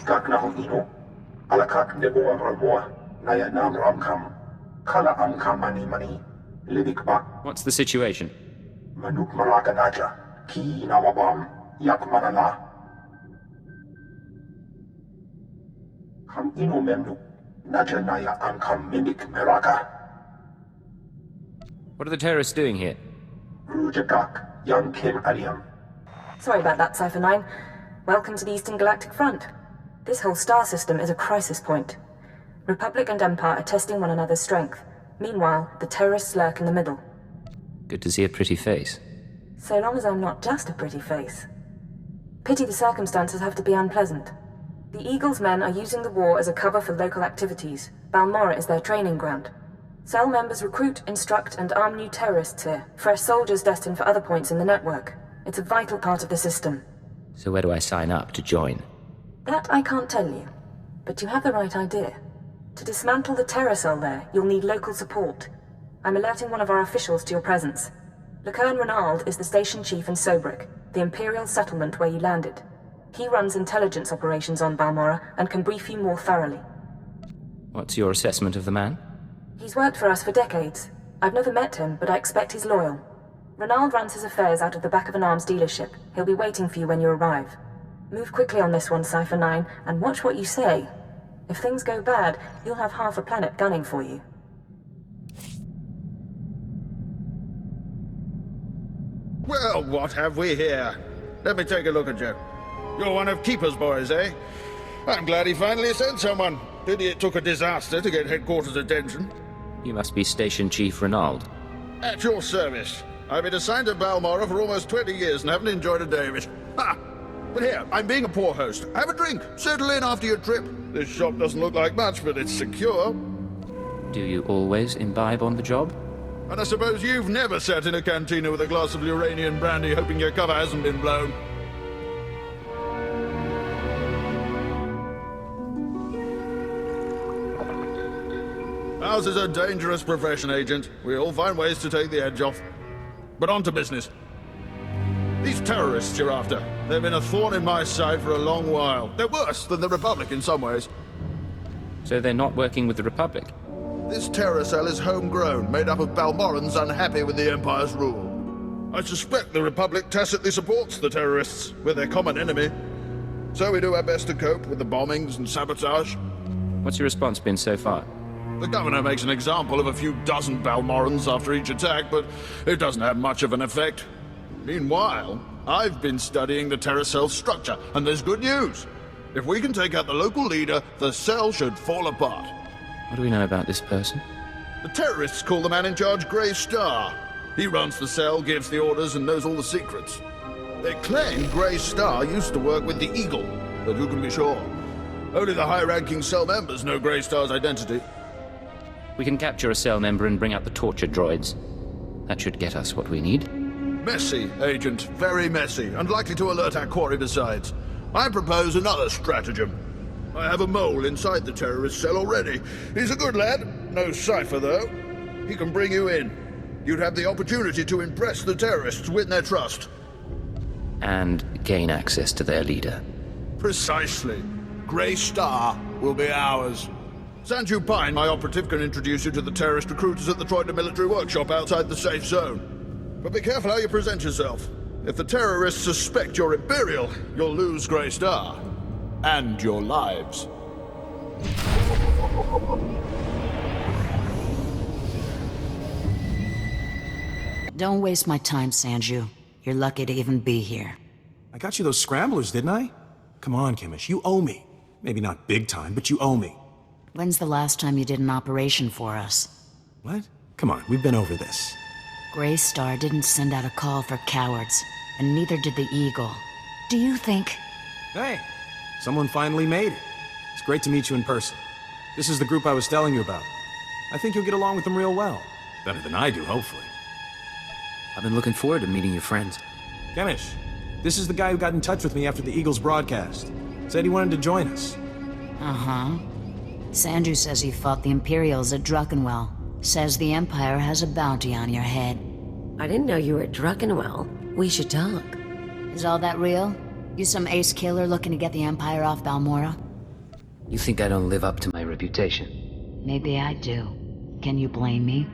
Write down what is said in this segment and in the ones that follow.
skak na hong ino. Alakak nebo ramboa. Naya nam ramkam. Kala angkam mani. Lidik ba. What's the situation? Manuk maraka naja. Ki nawabam. Yak manala. Ham ino memnu. Naja naya angkam mimik meraka. What are the terrorists doing here? Rujagak. Young Kim Aliam. Sorry about that, Cypher 9. Welcome to the Eastern Galactic Front. This whole star system is a crisis point. Republic and Empire are testing one another's strength. Meanwhile, the terrorists lurk in the middle. Good to see a pretty face. So long as I'm not just a pretty face. Pity the circumstances have to be unpleasant. The Eagle's men are using the war as a cover for local activities. Balmorra is their training ground. Cell members recruit, instruct, and arm new terrorists here. Fresh soldiers destined for other points in the network. It's a vital part of the system. So where do I sign up to join? That I can't tell you. But you have the right idea. To dismantle the terror cell there, you'll need local support. I'm alerting one of our officials to your presence. Lukaren Renault is the station chief in Sobrik, the Imperial settlement where you landed. He runs intelligence operations on Balmorra and can brief you more thoroughly. What's your assessment of the man? He's worked for us for decades. I've never met him, but I expect he's loyal. Renault runs his affairs out of the back of an arms dealership. He'll be waiting for you when you arrive. Move quickly on this one, Cypher 9, and watch what you say. If things go bad, you'll have half a planet gunning for you. Well, what have we here? Let me take a look at you. You're one of Keeper's boys, eh? I'm glad he finally sent someone. Pity it took a disaster to get headquarters attention. You must be Station Chief Renault. At your service. I've been assigned to Balmorra for almost 20 years and haven't enjoyed a day of it. Ha! But here, I'm being a poor host. Have a drink. Settle in after your trip. This shop doesn't look like much, but it's secure. Do you always imbibe on the job? And I suppose you've never sat in a cantina with a glass of Uranian brandy hoping your cover hasn't been blown. Ours is a dangerous profession, Agent. We all find ways to take the edge off. But on to business. These terrorists you're after, they've been a thorn in my side for a long while. They're worse than the Republic in some ways. So they're not working with the Republic? This terror cell is homegrown, made up of Balmorrans unhappy with the Empire's rule. I suspect the Republic tacitly supports the terrorists. We're their common enemy. So we do our best to cope with the bombings and sabotage. What's your response been so far? The governor makes an example of a few dozen Balmorrans after each attack, but it doesn't have much of an effect. Meanwhile, I've been studying the terror cell's structure, and there's good news. If we can take out the local leader, the cell should fall apart. What do we know about this person? The terrorists call the man in charge Grey Star. He runs the cell, gives the orders, and knows all the secrets. They claim Grey Star used to work with the Eagle, but who can be sure? Only the high-ranking cell members know Grey Star's identity. We can capture a cell member and bring out the torture droids. That should get us what we need. Messy, Agent. Very messy, and likely to alert our quarry besides. I propose another stratagem. I have a mole inside the terrorist cell already. He's a good lad. No cipher, though. He can bring you in. You'd have the opportunity to impress the terrorists, win their trust. And gain access to their leader. Precisely. Grey Star will be ours. Sanju Pine, my operative, can introduce you to the terrorist recruiters at the Troida military workshop outside the safe zone. But be careful how you present yourself. If the terrorists suspect you're Imperial, you'll lose Grey Star. And your lives. Don't waste my time, Sanju. You're lucky to even be here. I got you those scramblers, didn't I? Come on, Kimmish, you owe me. Maybe not big time, but you owe me. When's the last time you did an operation for us? What? Come on, we've been over this. Grey Star didn't send out a call for cowards, and neither did the Eagle. Do you think... Hey, someone finally made it. It's great to meet you in person. This is the group I was telling you about. I think you'll get along with them real well. Better than I do, hopefully. I've been looking forward to meeting your friends. Kemish, this is the guy who got in touch with me after the Eagles broadcast. Said he wanted to join us. Uh-huh. Sanju says he fought the Imperials at Druckenwell. Says the Empire has a bounty on your head. I didn't know you were at Druckenwell. We should talk. Is all that real? You some ace killer looking to get the Empire off Balmorra? You think I don't live up to my reputation? Maybe I do. Can you blame me?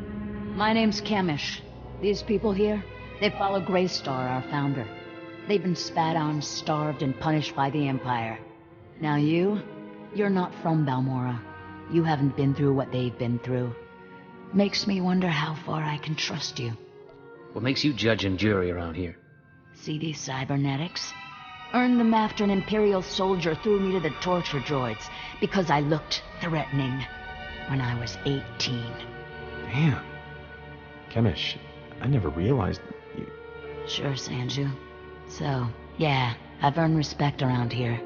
My name's Chemish. These people here, they follow SWTOR, our founder. They've been spat on, starved, and punished by the Empire. Now you're not from Balmorra. You haven't been through what they've been through. Makes me wonder how far I can trust you. What makes you judge and jury around here? See these cybernetics? Earned them after an Imperial soldier threw me to the torture droids because I looked threatening when I was 18. Damn. Chemish, I never realized you... Sure, Sanju. So, yeah, I've earned respect around here.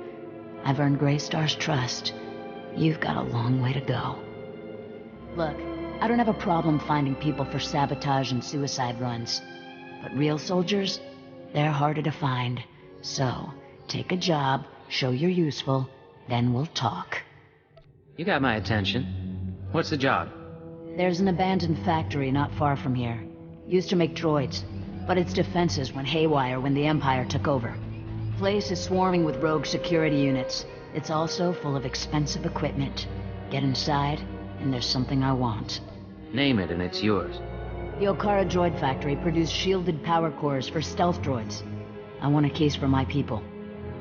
I've earned SWTOR's trust. You've got a long way to go. Look, I don't have a problem finding people for sabotage and suicide runs. But real soldiers, they're harder to find. So, take a job, show you're useful, then we'll talk. You got my attention. What's the job? There's an abandoned factory not far from here. Used to make droids, but its defenses went haywire when the Empire took over. Place is swarming with rogue security units. It's also full of expensive equipment. Get inside, and there's something I want. Name it and it's yours. The Okara droid factory produced shielded power cores for stealth droids. I want a case for my people.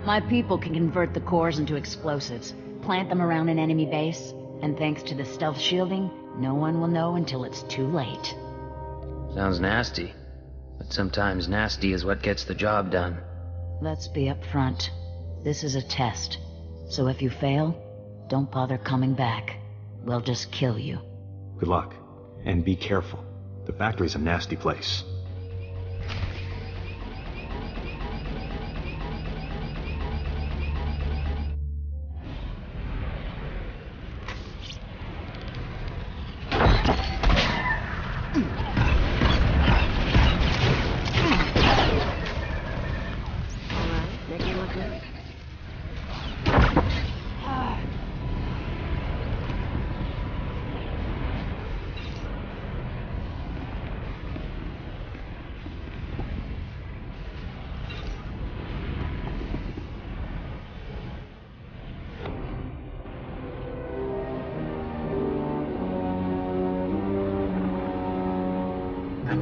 My people can convert the cores into explosives, plant them around an enemy base, and thanks to the stealth shielding, no one will know until it's too late. Sounds nasty. But sometimes nasty is what gets the job done. Let's be upfront. This is a test. So if you fail, don't bother coming back. We'll just kill you. Good luck. And be careful. The factory's a nasty place.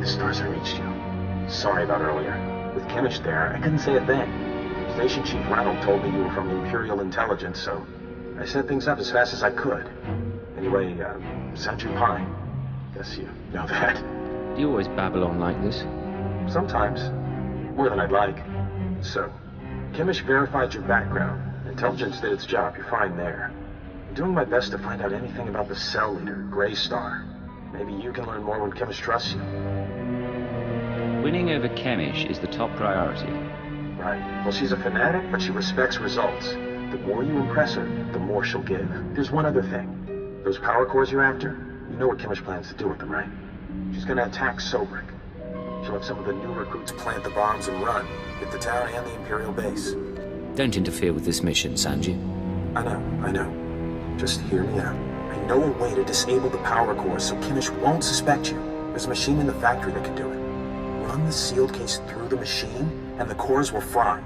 The stars have reached you. Sorry about earlier. With Chemish there, I couldn't say a thing. Station Chief Renault told me you were from Imperial intelligence, so I set things up as fast as I could. Anyway, Sanju Pine. Guess you know that. Do you always babble on like this? Sometimes. More than I'd like. So, Chemish verified your background. Intelligence did its job. You're fine there. I'm doing my best to find out anything about the cell leader, SWTOR. Maybe you can learn more when Chemish trusts you. Winning over Chemish is the top priority. Right. Well, she's a fanatic, but she respects results. The more you impress her, the more she'll give. There's one other thing. Those power cores you're after, you know what Chemish plans to do with them, right? She's gonna attack Sobrik. She'll have some of the new recruits plant the bombs and run, hit the town and the Imperial base. Don't interfere with this mission, Sanju. I know. Just hear me out. I know a way to disable the power cores so Chemish won't suspect you. There's a machine in the factory that can do it. Run the sealed case through the machine, and the cores will fry.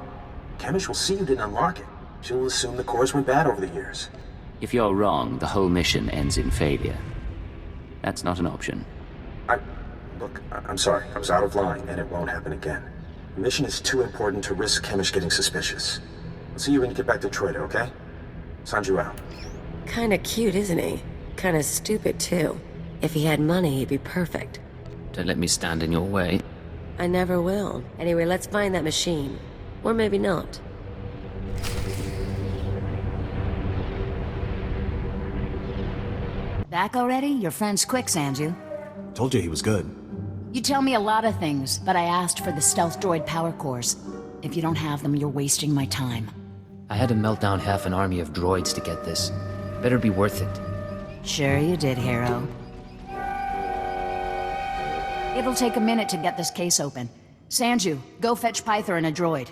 Chemish will see you didn't unlock it. She'll assume the cores went bad over the years. If you're wrong, the whole mission ends in failure. That's not an option. Look, I'm sorry. I was out of line, and it won't happen again. The mission is too important to risk Chemish getting suspicious. I'll see you when you get back to Troida, okay? Sanju out. Kinda cute, isn't he? Kinda stupid, too. If he had money, he'd be perfect. Don't let me stand in your way. I never will. Anyway, let's find that machine. Or maybe not. Back already? Your friend's quick, Sanju. Told you he was good. You tell me a lot of things, but I asked for the stealth droid power cores. If you don't have them, you're wasting my time. I had to melt down half an army of droids to get this. Better be worth it. Sure you did, hero. It'll take a minute to get this case open. Sanju, go fetch Pyther and a droid.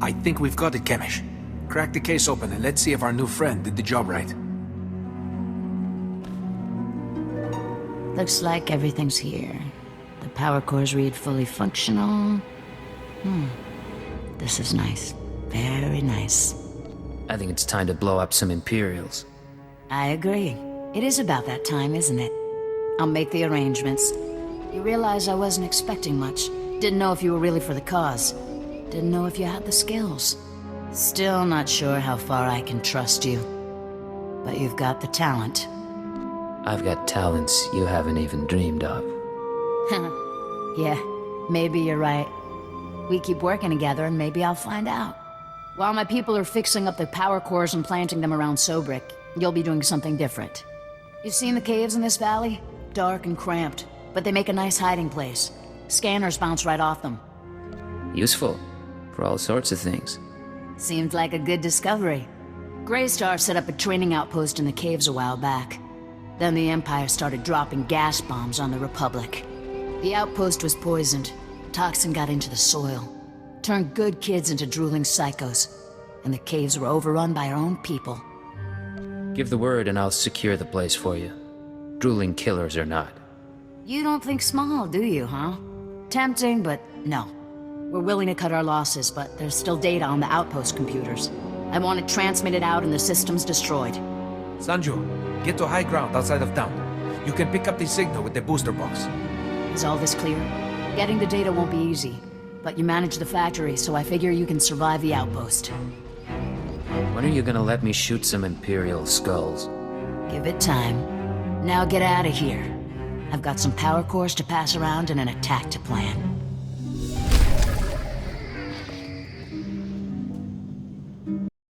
I think we've got it, Chemish. Crack the case open and let's see if our new friend did the job right. Looks like everything's here. The power cores read fully functional. This is nice. Very nice. I think it's time to blow up some Imperials. I agree. It is about that time, isn't it? I'll make the arrangements. You realize I wasn't expecting much. Didn't know if you were really for the cause. Didn't know if you had the skills. Still not sure how far I can trust you. But you've got the talent. I've got talents you haven't even dreamed of. Yeah, maybe you're right. We keep working together and maybe I'll find out. While my people are fixing up the power cores and planting them around Sobrik, you'll be doing something different. You've seen the caves in this valley? Dark and cramped, but they make a nice hiding place. Scanners bounce right off them. Useful. For all sorts of things. Seemed like a good discovery. Greystar set up a training outpost in the caves a while back. Then the Empire started dropping gas bombs on the Republic. The outpost was poisoned. Toxin got into the soil. Turned good kids into drooling psychos. And the caves were overrun by our own people. Give the word and I'll secure the place for you. Drooling killers or not. You don't think small, do you, huh? Tempting, but no. We're willing to cut our losses, but there's still data on the outpost computers. I want it transmitted out and the systems destroyed. Sanju, get to high ground outside of town. You can pick up the signal with the booster box. Is all this clear? Getting the data won't be easy, but you manage the factory, so I figure you can survive the outpost. When are you gonna let me shoot some Imperial skulls? Give it time. Now get out of here. I've got some power cores to pass around and an attack to plan.